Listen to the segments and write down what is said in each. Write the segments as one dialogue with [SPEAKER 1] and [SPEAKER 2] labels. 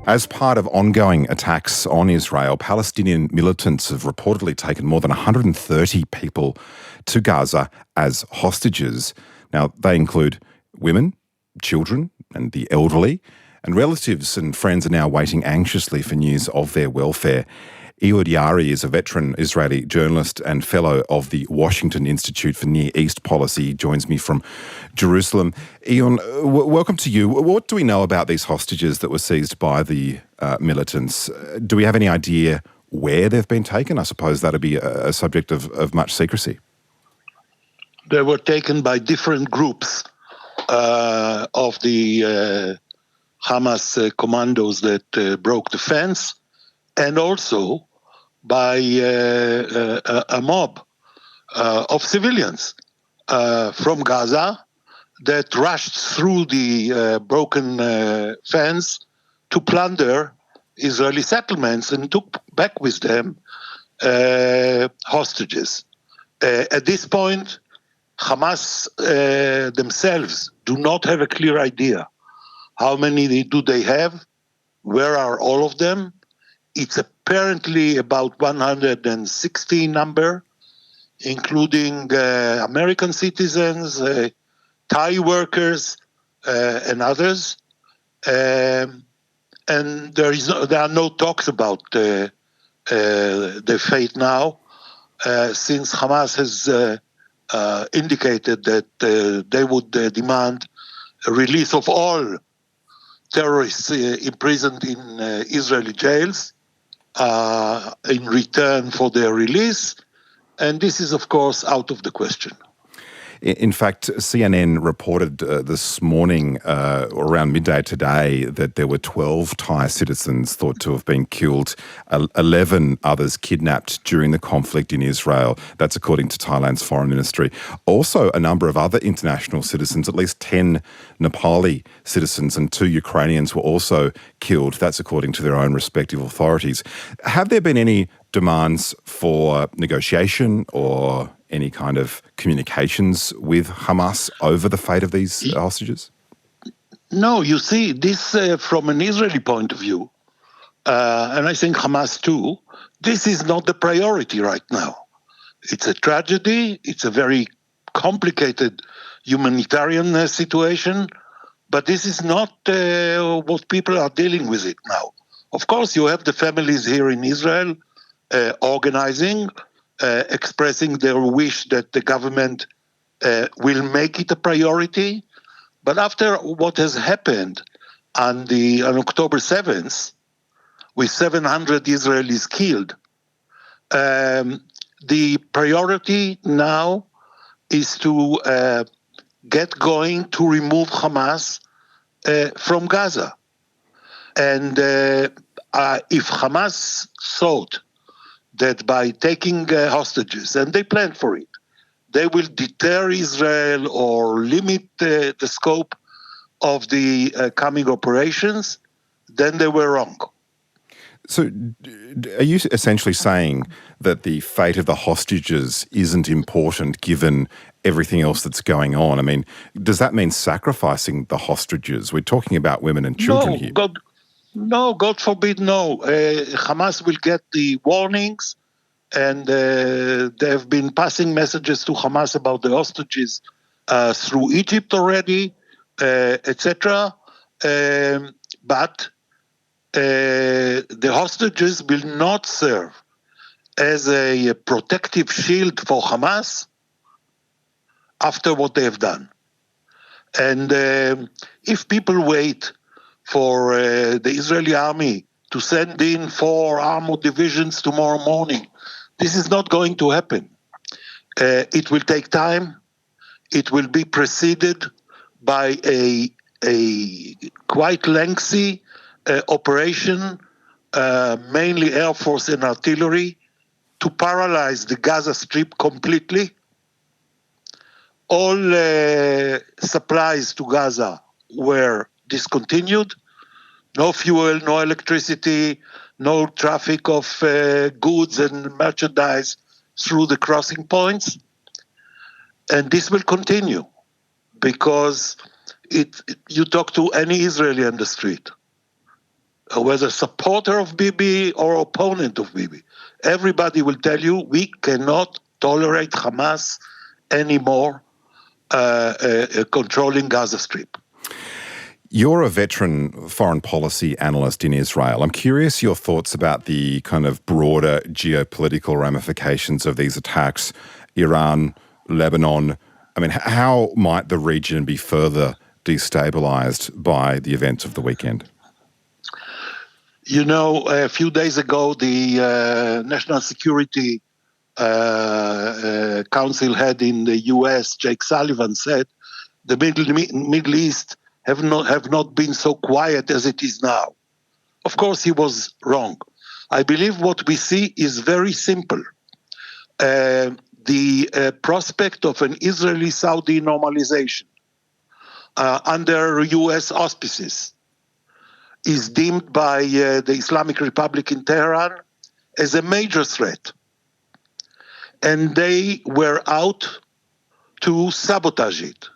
[SPEAKER 1] As part of ongoing attacks on Israel, Palestinian militants have reportedly taken more than 130 people to Gaza as hostages. Now, they include women, children, and the elderly, and relatives and friends are now waiting anxiously for news of their welfare. Ehud Yaari is a veteran Israeli journalist and fellow of the Washington Institute for Near East Policy. He joins me from Jerusalem. Ehud, welcome to you. What do we know about these hostages that were seized by the militants? Do we have any idea where they've been taken? I suppose that would be a subject of much secrecy.
[SPEAKER 2] They were taken by different groups of the Hamas commandos that broke the fence, and also by a mob of civilians from Gaza that rushed through the broken fence to plunder Israeli settlements and took back with them hostages. At this point, Hamas themselves do not have a clear idea. How many do they have? Where are all of them? It's apparently about 160 number, including American citizens, Thai workers, and others. And there are no talks about their fate now, since Hamas has indicated that they would demand a release of all terrorists imprisoned in Israeli jails in return for their release. And this is, of course, out of the question.
[SPEAKER 1] In fact, CNN reported this morning, around midday today, that there were 12 Thai citizens thought to have been killed, 11 others kidnapped during the conflict in Israel. That's according to Thailand's foreign ministry. Also, a number of other international citizens, at least 10 Nepali citizens and 2 Ukrainians were also killed. That's according to their own respective authorities. Have there been any demands for negotiation or any kind of communications with Hamas over the fate of these hostages?
[SPEAKER 2] No, you see, this from an Israeli point of view, and I think Hamas too, this is not the priority right now. It's a tragedy, it's a very complicated humanitarian situation, but this is not what people are dealing with it now. Of course, you have the families here in Israel organizing, expressing their wish that the government will make it a priority. But after what has happened on October 7th, with 700 Israelis killed, the priority now is to get going to remove Hamas from Gaza. And if Hamas thought that by taking hostages, and they planned for it, they will deter Israel or limit the scope of the coming operations, then they were wrong.
[SPEAKER 1] So are you essentially saying that the fate of the hostages isn't important given everything else that's going on? I mean, does that mean sacrificing the hostages? We're talking about women and children here.
[SPEAKER 2] God forbid, no. Hamas will get the warnings, and they have been passing messages to Hamas about the hostages through Egypt already, etc. But the hostages will not serve as a protective shield for Hamas after what they have done. And if people wait for the Israeli army to send in 4 armored divisions tomorrow morning, this is not going to happen. It will take time. It will be preceded by a quite lengthy operation, mainly Air Force and artillery, to paralyze the Gaza Strip completely. All supplies to Gaza were discontinued. No fuel, no electricity, no traffic of goods and merchandise through the crossing points. And this will continue because you talk to any Israeli on the street. whether supporter of Bibi or opponent of Bibi. Everybody will tell you we cannot tolerate Hamas anymore controlling Gaza Strip.
[SPEAKER 1] You're a veteran foreign policy analyst in Israel. I'm curious your thoughts about the kind of broader geopolitical ramifications of these attacks, Iran, Lebanon. I mean, how might the region be further destabilized by the events of the weekend?
[SPEAKER 2] You know, a few days ago, the National Security Council head in the U.S., Jake Sullivan, said the Middle East have not been so quiet as it is now. Of course, he was wrong. I believe what we see is very simple. The prospect of an Israeli-Saudi normalization under U.S. auspices is deemed by the Islamic Republic in Tehran as a major threat. And they were out to sabotage it.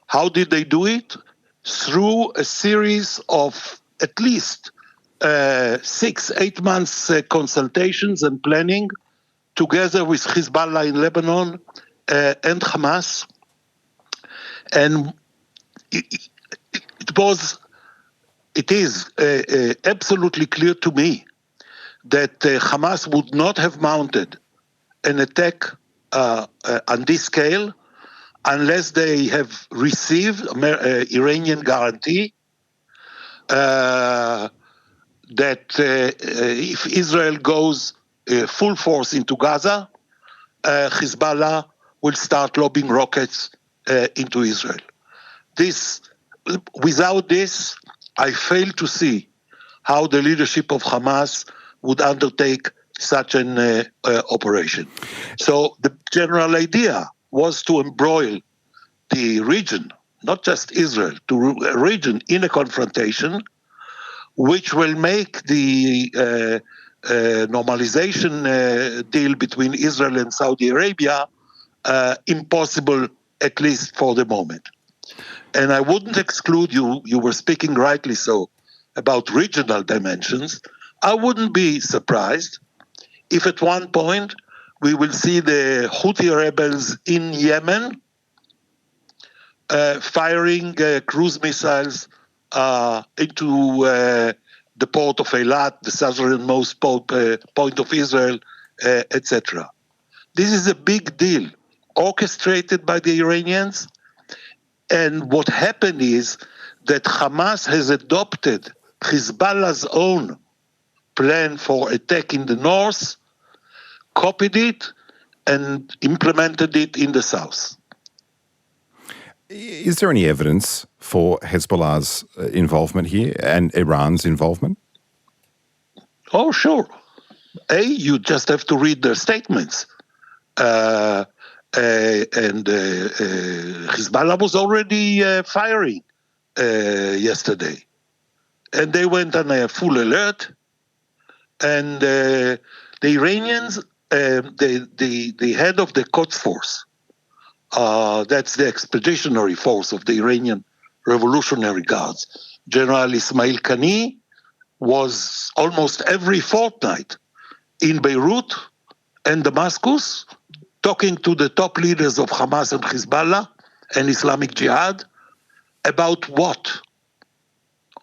[SPEAKER 2] How did they do it? Through a series of at least 6-8 months consultations and planning together with Hezbollah in Lebanon and Hamas. And it is absolutely clear to me that Hamas would not have mounted an attack on this scale unless they have received Iranian guarantee that if Israel goes full force into Gaza, Hezbollah will start lobbing rockets into Israel. Without this, I fail to see how the leadership of Hamas would undertake such an operation. So the general idea was to embroil the region, not just Israel, to a region in a confrontation, which will make the normalization deal between Israel and Saudi Arabia impossible, at least for the moment. And I wouldn't exclude you were speaking rightly so about regional dimensions. I wouldn't be surprised if at one point we will see the Houthi rebels in Yemen firing cruise missiles into the port of Eilat, the southernmost point of Israel, etc. This is a big deal, orchestrated by the Iranians. And what happened is that Hamas has adopted Hezbollah's own plan for attack in the north, copied it, and implemented it in the south.
[SPEAKER 1] Is there any evidence for Hezbollah's involvement here and Iran's involvement?
[SPEAKER 2] Oh, sure. You just have to read their statements. And Hezbollah was already firing yesterday. And they went on a full alert. And the Iranians, the head of the Quds Force, that's the expeditionary force of the Iranian Revolutionary Guards, General Ismail Qani, was almost every fortnight in Beirut and Damascus, talking to the top leaders of Hamas and Hezbollah and Islamic Jihad about what?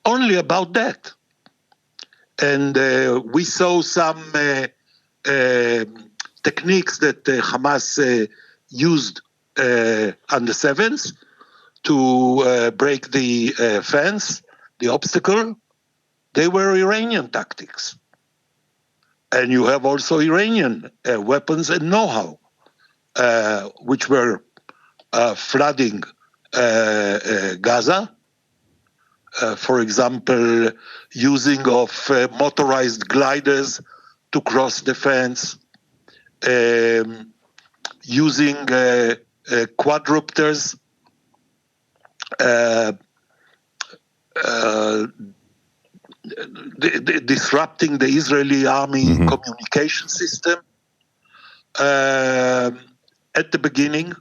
[SPEAKER 2] Only about that. And we saw some techniques that Hamas used on the 7th to break the fence, the obstacle. They were Iranian tactics. And you have also Iranian weapons and know-how, which were flooding Gaza. For example, using of motorized gliders to cross the fence, using quadrupters, disrupting the Israeli army communication system. At the beginning,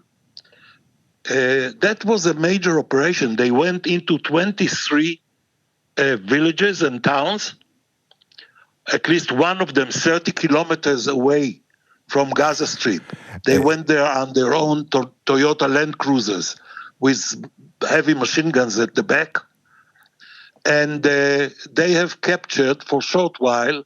[SPEAKER 2] that was a major operation. They went into 23 villages and towns, at least one of them 30 kilometers away from Gaza Strip. They went there on their own Toyota Land Cruisers with heavy machine guns at the back. And they have captured for a short while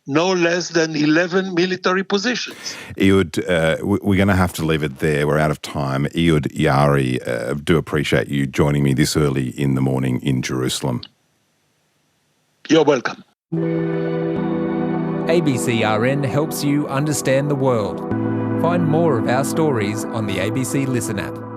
[SPEAKER 2] no less than 11 military positions.
[SPEAKER 1] Ehud, we're going to have to leave it there. We're out of time. Ehud Yaari, do appreciate you joining me this early in the morning in Jerusalem.
[SPEAKER 2] You're welcome.
[SPEAKER 3] ABCRN helps you understand the world. Find more of our stories on the ABC Listen app.